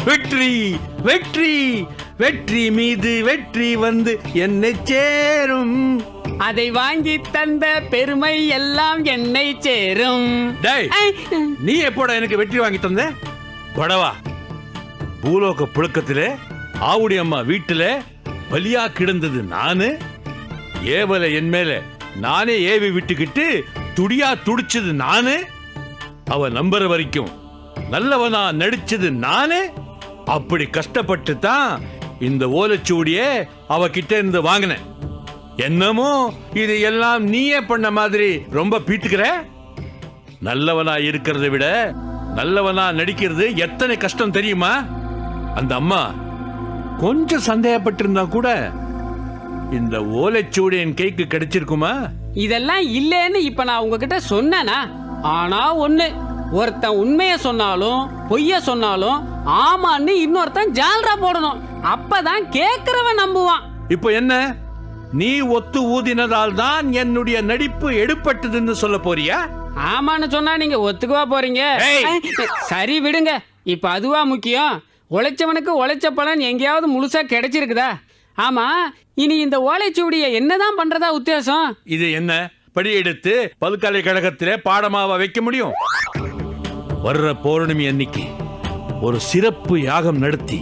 வெற்றி வெற்றி வெற்றி மீது வெற்றி வந்து என்னை சேரும். அதை வாங்கி தந்த பெருமை எல்லாம் என்னை சேரும். டேய், நீ எப்போடா எனக்கு வெற்றி வாங்கி தந்த? படவா, பூலோக புழுக்கத்திலே ஆவுடி அம்மா வீட்டிலே பலியா கிடந்தது நானு. ஏவல என் மேல நானே ஏவி விட்டுக்கிட்டு துடியா துடிச்சது நானு. அவ நம்புற வரைக்கும் நல்லவனா நடிச்சது நானு. அப்படி கஷ்டப்பட்டு தான் இந்த ஓலைச்சுவடிய அவகிட்ட இருந்து வாங்கினேன். என்னமோ இது எல்லாம் நீயே பண்ண மாதிரி ரொம்ப பீத்துக்கிற. நல்லவனா இருக்கிறத விட நல்லவனா நடிக்கிறது எத்தனை கஷ்டம் தெரியுமா? அந்த அம்மா கொஞ்சம் சந்தேகப்பட்டிருந்தா கூட இந்த ஓலைச்சுவடி என் கைக்கு கிடைச்சிருக்குமா? இதெல்லாம் இல்லைன்னு இப்ப நான் உங்ககிட்ட சொன்னேனா? ஆனா ஒண்ணு, ஒருத்தன் உண்மைய சொன்னாலும் பொய்ய சொன்னாலும் ஆமான்னு இன்னொருத்தன் ஜால்ரா போடணும். அப்பதான் கேக்குறவன் நம்புவான். இப்போ என்ன, நீ ஒத்து ஊதினதால் தான் என்னுடைய நடிப்பு எடுப்பட்டதுன்னு சொல்ல போறியா? ஆமான்னு சொன்னா நீங்க ஒத்துக்குவா போறீங்க? சரி விடுங்க, இப்ப அதுவா முக்கியம். உழைச்சவனுக்கு உழைச்ச பலன் எங்கேயாவது முழுசா கிடைச்சிருக்குதா? ஆமா, இனி இந்த ஓலைச்சுவடியை என்னதான் பண்றதா உத்தேசம்? இது என்ன, படி எடுத்து பல்கலைக்கழகத்திலே பாடமாவா வைக்க முடியும்? வர்ற பௌர்ணமி அன்னைக்கு ஒரு சிறப்பு யாகம் நடத்தி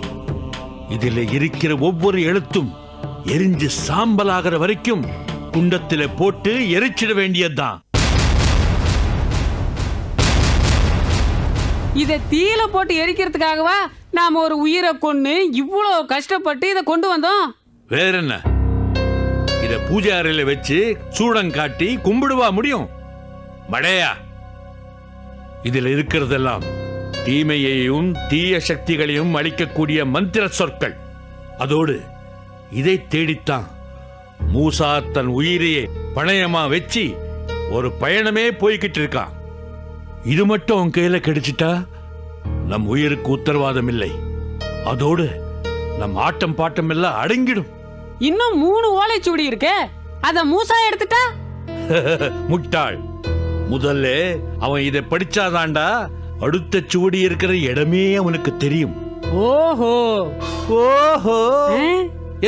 இதில் இருக்கிற ஒவ்வொரு எழுத்தும் எரிஞ்சு சாம்பலாகிற வரைக்கும் குண்டத்தில போட்டு எரிச்சிட வேண்டியதுதான். இதை தீயில போட்டு எரிக்கிறதுக்காகவா நாம ஒரு உயிரை கொன்னு இவ்வளவு கஷ்டப்பட்டு இதை கொண்டு வந்தோம்? வேற என்ன, இத பூஜை அறையில வச்சு சூடம் காட்டி கும்பிடுவா முடியும்? மடையா, இதில் இருக்கிறதெல்லாம் தீமையையும் தீய சக்திகளையும் அழிக்கக்கூடிய மந்திர சொற்கள். அதோடு இதை தேடித்தான் மூசா தன் உயிரையே பணயமா வச்சு ஒரு பயணமே போய்கிட்டு இருக்கான். இது மட்டும் உன் கையில கிடைச்சிட்டா நம் உயிருக்கு உத்தரவாதம் இல்லை. அதோடு நம் ஆட்டம் பாட்டம் எல்லாம் அடங்கிடும். இன்னும் 3 ஓலைச்சுவடி இருக்கே, அத மூசா எடுத்துட்டா? முட்டாள், முதல்ல அவன் இதை படிச்சாதாண்டா அடுத்த சுவடி இருக்கிற இடமே அவனுக்கு தெரியும். ஓஹோ ஓஹோ,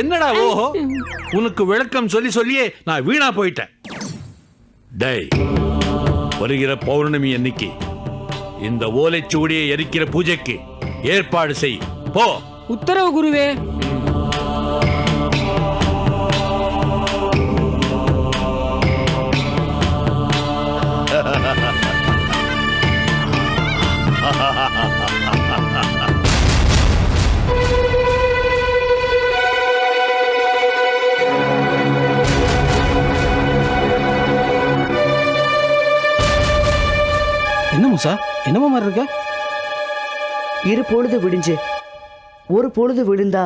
என்னடா ஓஹோ? உனக்கு விளக்கம் சொல்லி சொல்லியே நான் வீணா போயிட்டேன். டேய், வருகிற பௌர்ணமி அன்னைக்கு இந்த ஓலைச்சுவடியை எரிக்கிற பூஜைக்கு ஏற்பாடு செய். போ. உத்தரவு குருவே. என்ன மூசா, என்னமா மாதிரி இருக்க? இரு பொழுது விடிஞ்சு ஒரு பொழுது விழுந்தா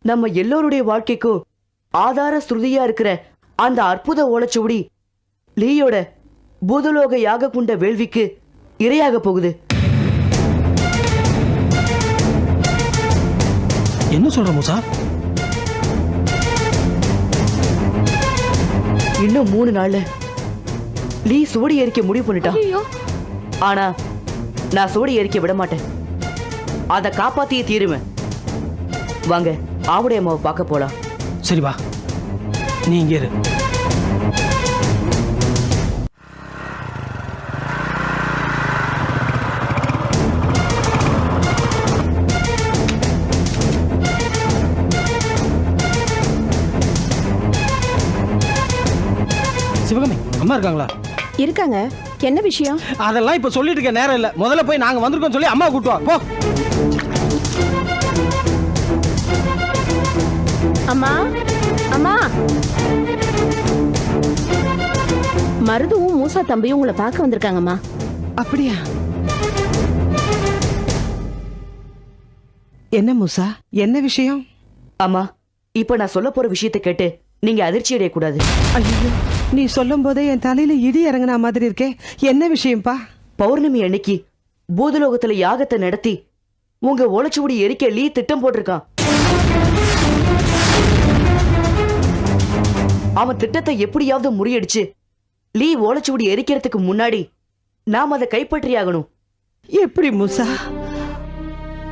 நம்ம எல்லோருடைய வாழ்க்கைக்கும் ஆதார ஸ்ருதியா இருக்கிற அந்த அற்புத ஓலைச்சுவடி லீயோட பூதலோக யாக குண்ட வேள்விக்கு இரையாக போகுது. என்ன சொல்ற மூசா? இன்னும் 3 நாள்ல லீ சுவடி எரிக்க முடிவு பண்ணிட்டான். ஆனா நான் சுவடி எரிக்க விட மாட்டேன். அதை காப்பாத்தியே தீருவேன். வாங்க, ஆவுடைய அம்மாவை பார்க்க போலாம். சரி வா, நீ இங்கே இரு. சிவகாமி, அம்மா இருக்காங்களா? இருக்காங்க. என்ன விஷயம்? அதெல்லாம் இப்ப சொல்லிட்டு இருக்க நேரம் இல்ல. முதல்ல போய் நாங்க வந்திருக்கோம் சொல்லி அம்மா கூட்டுவா. போ. அம்மா, அம்மா. மருதுவும் மூசா தம்பியும் உங்களை பார்க்க வந்திருக்காங்கம்மா. அப்படியா? என்ன மூசா, என்ன விஷயம்? அம்மா, இப்ப நான் சொல்ல போற விஷயத்தை கேட்டு நீங்க அதிர்ச்சி அடையக்கூடாது. ஐயோ, நீ சொல்லும் போதே என் தலையில இடி இறங்கின மாதிரி இருக்கே. என்ன விஷயம்பா? பௌர்ணமி அன்னைக்கு பூதலோகத்துல யாகத்தை நடத்தி உங்க ஓலைச்சுவடி எரிக்க லீ திட்டம் போட்டிருக்கான். அவன் திட்டத்தை எப்படியாவது முறியடிச்சு லீ ஓலைச்சுவடி எரிக்கிறதுக்கு முன்னாடி நாம் அதை கைப்பற்றியாகணும். எப்படி மூசா?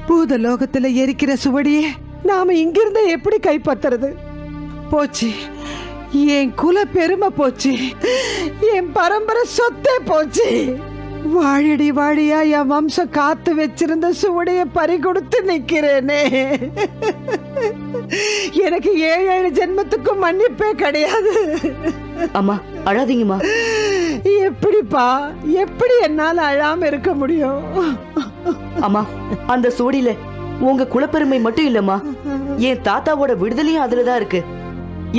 பூதலோகத்துல எரிக்கிற சுவடியே நாம இங்கிருந்த எப்படி கைப்பற்றுறது? போச்சு, என் குல பெருமை போச்சு, என் பரம்பரை சொத்தே போச்சு. வாழடி வாழியா என் வம்சம் காத்து வச்சிருந்த சுவடைய பறி கொடுத்து நிக்கிறேனே. எனக்கு 7 ஜென்மத்துக்கும் மன்னிப்பே கிடையாது. அம்மா அழாதீங்கம்மா. எப்படிப்பா, எப்படி என்னால அழாம இருக்க முடியும்? அம்மா, அந்த சுவடியில உங்க குலப்பெருமை மட்டும் இல்லம்மா, என் தாத்தாவோட விடுதலையும் அதுலதான் இருக்கு.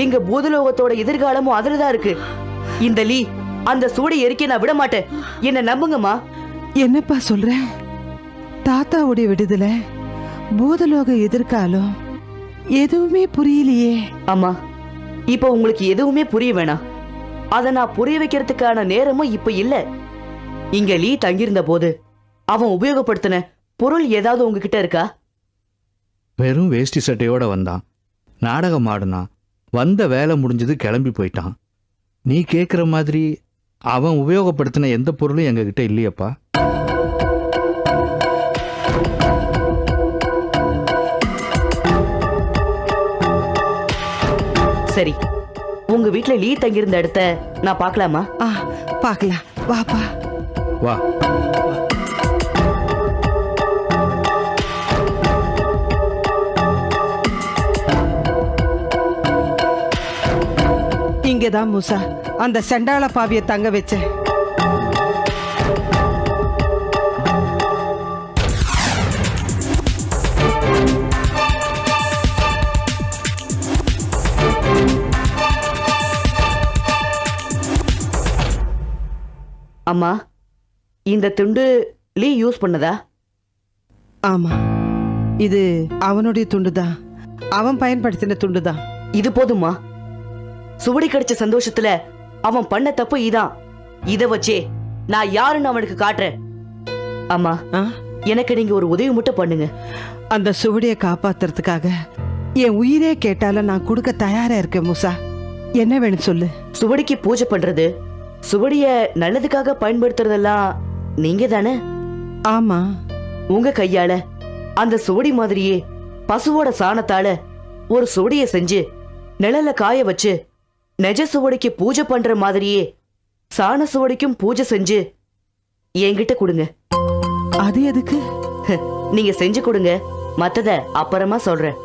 எங்க பூதலோகத்தோட எதிர்காலமும் அதுலதான் இருக்கு. இந்த லீ அந்த சூடை எரிக்க நான் விட மாட்டேன். என்ன நம்புங்கம்மா. என்னப்பா சொல்ற? தாத்தாவுடைய விடுதலை, பூதலோக எதிர்காலம், எதுவுமே புரியலையே. அம்மா, இப்ப உங்களுக்கு எதுவுமே புரிய வேணாம். அதை நான் புரிய வைக்கிறதுக்கான நேரமும் இப்ப இல்ல. இங்க லீ தங்கியிருந்த போது அவன் உபயோகப்படுத்தின பொருள் ஏதாவது உங்ககிட்ட இருக்கா? வெறும் வேஷ்டி சட்டையோட வந்தான், நாடகம் ஆடினான், வந்த வேலை முடிஞ்சது கிளம்பி போயிட்டான். நீ கேட்குற மாதிரி அவன் உபயோகப்படுத்தின எந்த பொருளும் எங்ககிட்ட இல்லையப்பா. சரி, உங்க வீட்டுல லீ தங்கியிருந்த இடத்த நான் பார்க்கலாமா? பார்க்கலாம், வாப்பா. வா. இங்கதான் மூசா அந்த செண்டாள பாவிய தங்க வச்சேன். அம்மா, இந்த துண்டு லீ யூஸ் பண்ணதா? ஆமா, இது அவனுடைய துண்டுதான், அவன் பயன்படுத்தின துண்டுதான். இது போதுமா? சுவடி கிடைச்ச சந்தோஷத்துல அவன் பண்ண தப்பு இதான். இத வச்சே நான் யாருன்னு அவனுக்கு காட்டுறேன். அம்மா, எனக்கு நீங்க ஒரு உதவி மட்டும் பண்ணுங்க. அந்த சுவடியை காப்பாத்துறதுக்காக என் உயிரே கேட்டாலும் நான் கொடுக்க தயாரா இருக்கேன் மூசா. என்ன வேணும் சொல்லு. சுவடிக்கு பூஜை பண்றது, சுவடிய நல்லதுக்காக பயன்படுத்துறதெல்லாம் நீங்க தானே? ஆமா. உங்க கையால அந்த சுவடி மாதிரியே பசுவோட சாணத்தால ஒரு சுவடிய செஞ்சு நிழல்ல காய வச்சு நெஜ சுவடிக்கு பூஜை பண்ற மாதிரியே சாண சுவடிக்கும் பூஜை செஞ்சு என்கிட்ட கொடுங்க. அது எதுக்கு? நீங்க செஞ்சு கொடுங்க, மத்தத அப்புறமா சொல்றேன்.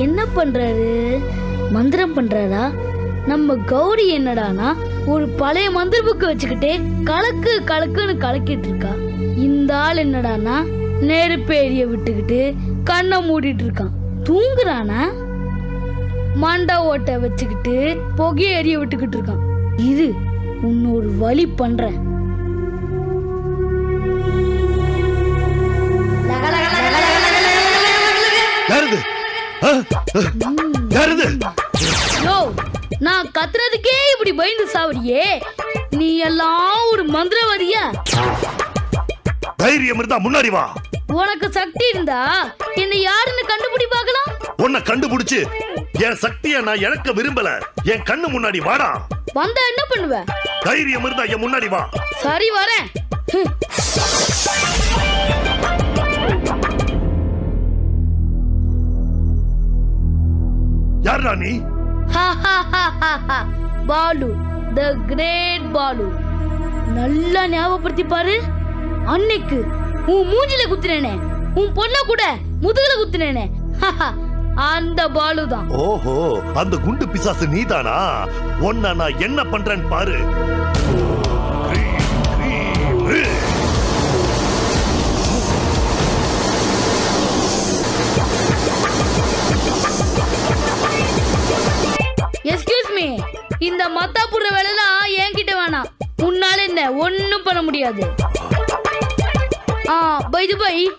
என்ன பண்றாரு? மந்திரம் பண்றாரா? நம்ம கௌரி என்னடானா ஒரு பழைய மந்திர புக்கு வச்சுக்கிட்டே கலக்கு கலக்குன்னு கலக்கிட்டு இருக்கா. இந்த ஆள் என்னடானா நெருப்பு எரிய விட்டுக்கிட்டு கண்ணை மூடிட்டு இருக்கான். தூங்குறானா? மண்டை ஓட்டை வச்சுக்கிட்டு புகையை எரிய விட்டுக்கிட்டு இருக்கான். இது இன்னொரு வழி பண்றேன். நான் கத்துறதுக்கே இப்படி பயந்து சாவறியே, நீ எல்லாம் ஒரு மந்திரவாதியா? தைரியம் இருந்தா முன்னாடி வா. உனக்கு சக்தி இருந்தா என்ன யாருன்னு கண்டுபிடி பார்க்கலாம். உன்னை கண்டுபிடிச்சு என் சக்தியை நான் இழக்க விரும்பல. என் கண்ணு முன்னாடி வாடா. வந்தா என்ன பண்ணுவ? தைரியம் இருந்தா என் முன்னாடி வா. சரி வரேன். யாரா நீ? பாலு, தி கிரேட் பாலு. நல்லா ஞாபகப்படுத்தி பாரு. அன்னைக்கு உன் மூஞ்சில குத்துனேனே, உன் பொண்ண கூட முதுகுல குத்துனேனே, அந்த பாலு தான். ஓஹோ, அந்த குண்டு பிசாசு நீதானா? உன்னை நான் என்ன பண்றேன்னு பாரு. எஸ்கியூஸ் மீ, இந்த இந்த மத்தா புடுற வேலைலாம் என்கிட்ட வேணாம். உன்னால என்ன ஒண்ணும் பண்ண முடியாது. பை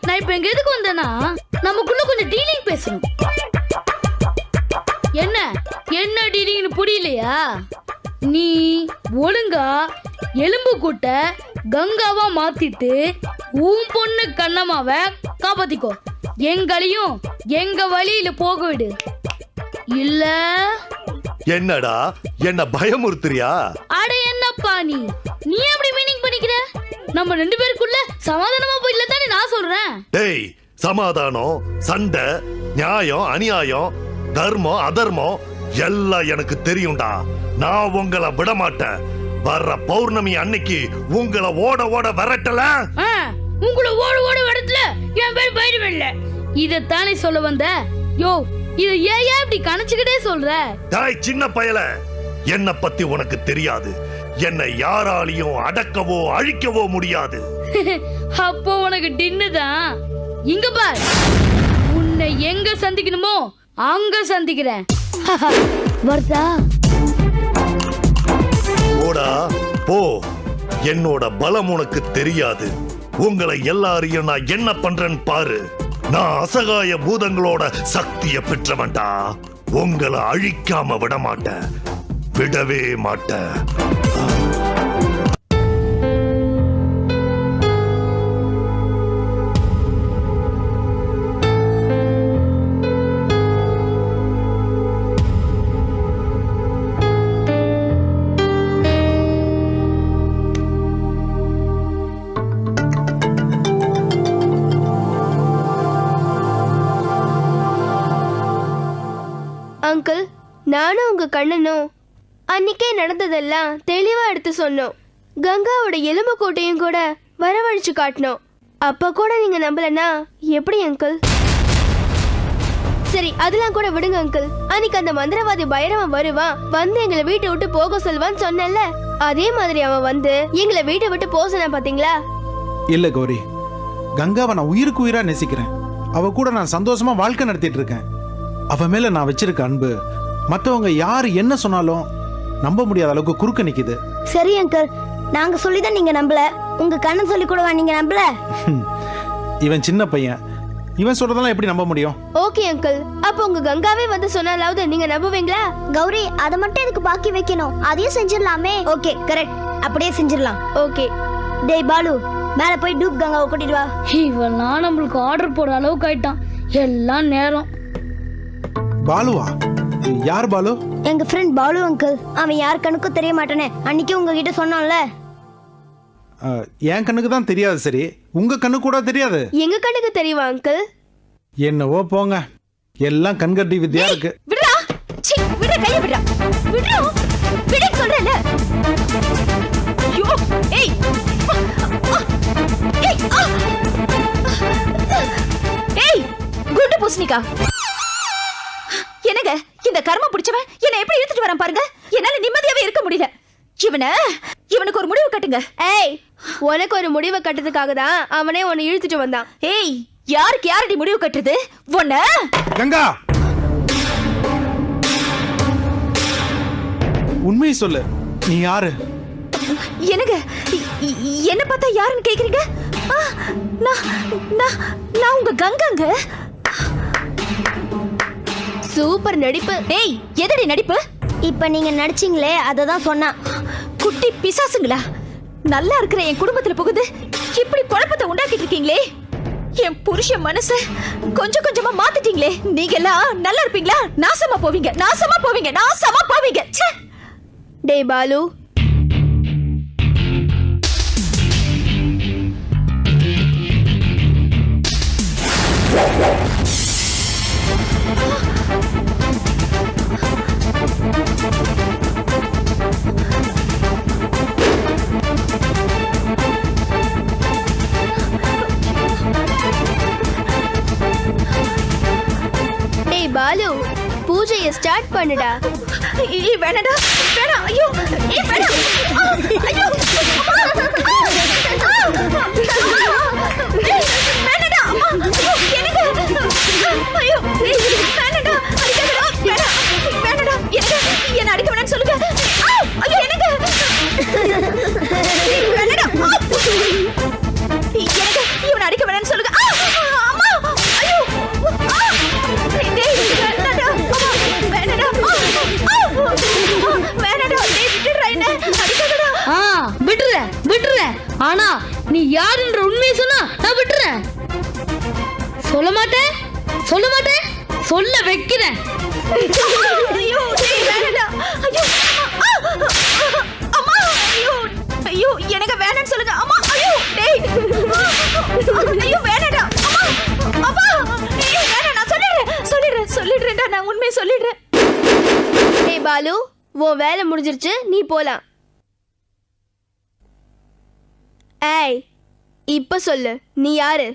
நான் இப்ப எங்க எதுக்கு வந்தேன்னா நமக்குள்ள கொஞ்சம் டீலிங் பேசணும். என்ன என்ன டீலிங்னு புரியலையா? நீ ஒழுங்கா எலும்பு கூட்ட கங்காவா மாத்திட்டு உன் பொண்ணு கண்ணம்மாவை காப்பாத்திக்கோ. எங்களையும் எங்க வழியில போக விடு. இல்ல என்னடா என்ன பயமுறுத்துறியா? அட என்னப்பா நீ எப்படி மீனிங் பண்ணிக்கிற? நம்ம 2 பேருக்குள்ள சமாதானமா போயிடல தானே நான் சொல்றேன். டேய், சமாதானம், சண்டை, நியாயம், அநியாயம், தர்மம், அதர்மம் எல்லாம் எனக்கு தெரியும்டா. நான் உங்களை விட மாட்டேன். வர்ற பௌர்ணமி அன்னைக்கு உங்களை ஓட ஓட வரட்டல. உங்களை ஓட ஓட வரட்டல என் பேர் பயிர்வெல்ல. இதத்தானே சொல்ல வந்த? யோ, இத ஏன் இப்படி கணச்சுக்கிட்டே சொல்ற? டேய் சின்ன பயல, என்ன பத்தி உனக்கு தெரியாது. என்னை யாராலையும் அடக்கவோ அழிக்கவோ முடியாது. அப்போ உனக்கு டின்னு தான். இங்க பார், உன்னை எங்க சந்திக்கணுமோ அங்க சந்திக்கிறேன். வர்தா போடா போ. என்னோட பலம் உனக்கு தெரியாது. உங்களை எல்லாரையும் நான் என்ன பண்றேன்னு பாரு. நான் அசகாய பூதங்களோட சக்தியை பெற்றவன்டா. உங்களை அழிக்காம விட மாட்டேன், விடவே மாட்டேன். அங்கிள், நானும் உங்க கண்ணனும் அன்னைக்கே நடந்ததெல்லாம் தெளிவா எடுத்து சொன்னோம். கங்காவோட எலும்பு கோட்டையும் கூட வரவழைச்சு காட்டினோம். அப்ப கூட நீங்க நம்பலனா எப்படி அங்கிள்? சரி, அதெல்லாம் கூட விடுங்க அங்கிள். அன்னைக்கு அந்த மந்திரவாதி பைரவன் வருவான், வந்து எங்களை வீட்டை விட்டு போக சொல்வான்னு சொன்னல, அதே மாதிரி அவன் வந்து எங்களை வீட்டை விட்டு போக சொன்னா பாத்தீங்களா? இல்ல கௌரி, கங்காவை நான் உயிருக்கு உயிரா நேசிக்கிறேன். அவ கூட நான் சந்தோஷமா வாழ்க்கை நடத்திட்டு இருக்கேன். அவ மேல நான் வச்சிருக்க அன்பு மத்தவங்க யாரு என்ன சொன்னாலும் நம்ப முடியாத அளவுக்கு குறுக்க நிக்குது. சரி அங்கிள், நாங்க சொல்லிதான் நீங்க நம்பல, உங்க கண்ணன் சொல்லி கூடவா நீங்க நம்பல? இவன் சின்ன பையன், இவன் சொல்றதெல்லாம் எப்படி நம்ப முடியும்? ஓகே அங்கிள், அப்ப உங்க கங்காவே வந்து சொன்னாலாவது நீங்க நம்புவீங்களா? கௌரி, அத மட்டும் எதுக்கு பாக்கி வைக்கணும்? அதையும் செஞ்சிடலாமே. ஓகே, கரெக்ட், அப்படியே செஞ்சிடலாம். ஓகே. டேய் பாலு, மேல போய் டூப் கங்காவை கூட்டிட்டு வா. இவெல்லாம் நம்மளுக்கு ஆர்டர் போடுற அளவுக்கு ஆயிட்டான். எல்லாம் நேரம். பாலுவா? யார் பாலு? எங்க ஃப்ரெண்ட் பாலு அங்கிள். அவன் யார் கண்ணுக்கும் தெரிய மாட்டானே, அன்னைக்கு உங்ககிட்ட சொன்னான்ல. என் கண்ணுக்கு தான் தெரியாது. சரி, உங்க கண்ணு கூட தெரியாது? எங்க கண்ணுக்கு தெரியுமா அங்கிள்? என்னவோ போங்க, எல்லாம் கண்கட்டி வித்தியா இருக்கு. விடுடா, சீ, விடுடா, கைய விடுடா, விடுடா, விடு சொல்றேன்ல. ஐயோ, ஏய், ஏய், ஏய், குண்டு பூசணிக்கா. என்னங்க, இந்த கர்ம பிடிச்சவன் என்ன எப்படி இழுத்துட்டு வரான் பாருங்க. என்னால நிம்மதியாவே இருக்க முடியல. இவனுக்கு ஒரு முடிவு கட்டுங்க. ஏய், உனக்கு ஒரு முடிவு கட்டுறதுக்காக தான் அவனே உன்னை இழுத்துட்டு வந்தான். ஏய், யாருக்கு யாரடி முடிவு கட்டுறது? உன்ன கங்கா, உண்மையை சொல்லு, நீ யாரு? என்னங்க, என்ன பார்த்தா யாருன்னு கேக்குறீங்க? நான் உங்க கங்காங்க. சூப்பர் நடிப்பு. டேய், எதடி நடிப்பு? இப்ப நீங்க நடிச்சீங்களே, அததான் சொன்னா. குட்டி பிசாசுங்களா, நல்லா இருக்கிற என் குடும்பத்துல புகுந்து இப்படி குழப்பத்தை உண்டாக்கிட்டு இருக்கீங்களே. என் புருஷன் மனச கொஞ்சம் கொஞ்சமா மாத்திட்டீங்களே. நீங்க எல்லாம் நல்லா இருப்பீங்களா? நாசமா போவீங்க, நாசமா போவீங்க, நாசமா போவீங்க. டேய் பாலு, பாலு, பூஜையை ஸ்டார்ட் பண்ணுடா. வேணடா, வேணாம். ஐயோ, வேணாம். ஐயோ, வேணடா. எனக்கு ஐயோ, வேணடா. வேணடா, வேணடா. என்ன அடிக்க வேணாம்னு சொல்லுங்க. யாருன்ற உண்மையை சொன்னா நான் விட்டுறேன். சொல்ல மாட்டேன், சொல்ல மாட்டேன், சொல்ல வைக்கிறேன். ஐயோ டேய் வேணடா. ஐயோ அம்மா. ஐயோ ஐயோ எனக்கு வேணான்னு சொல்லுங்க அம்மா. ஐயோ டேய் ஐயோ வேணடா அம்மா. அம்மா டேய் வேணா நான் சொல்லிடுறேன்டா நான் உண்மையை சொல்லிடுறேன். டேய் பாலு, உன் வேலை முடிஞ்சிருச்சு, நீ போலாம். ஏய் இப்ப சொல்லு, நீ யாரு?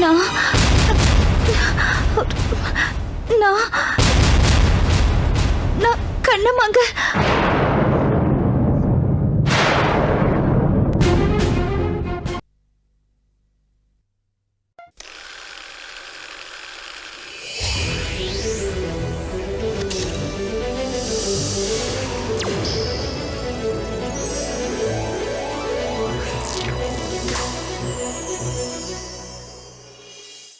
நான் கண்ணம்மாங்க.